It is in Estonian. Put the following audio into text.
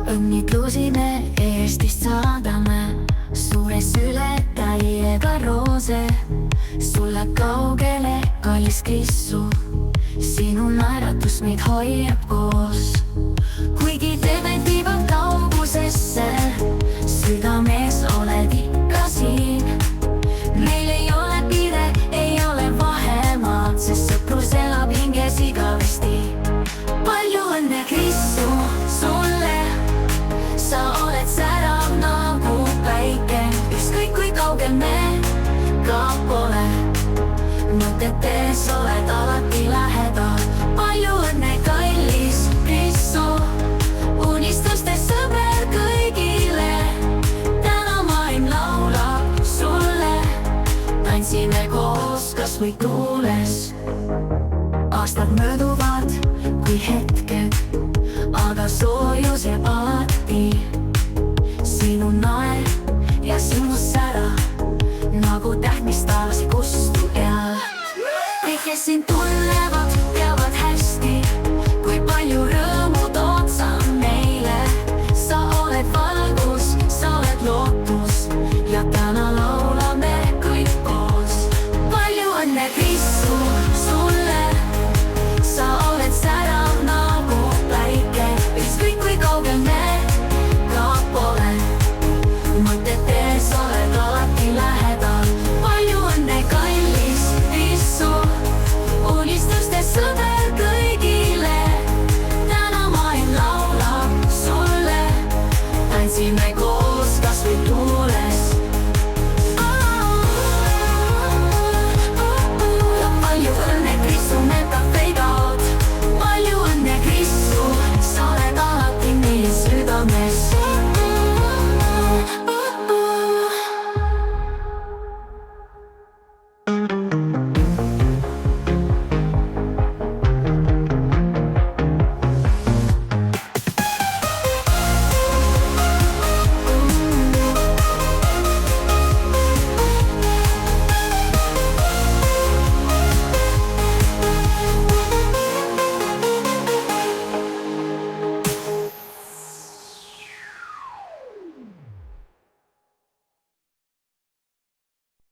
õnnitlusi me Eestist saadame, suures üle täiega roose. Sulle kaugele, kallis Krissu, sinu naeratus meid hoiab koos. Kuigi teeme tiivad kaugusesse, südames oled ikka siin. Meil ei ole piire, ei ole vahemaad, sest sõprus elab hinges igavesti. Palju õnne, Krissu, sulle, sa oled särav nagu päike. Ükskõik kui kaugel me ka pole, mõtetes oled alati lähedal. Palju õnne, kallis Krissu, unistustes sõber kõigile. Täna maailm laulab sulle, tantsime koos kas või tuules. Aastad mööduvad kui hetked, aga soojus jääb alati. Sinu naer ja sinu sära nagu täht, mis taevas ei kustu peal. Kõik, kes sind tunnevad, teavad hästi, kui palju rõõmu tood sa meile. Sa oled valgus, sa oled lootus ja täna laulame kõik koos. Palju õnne, Krissu.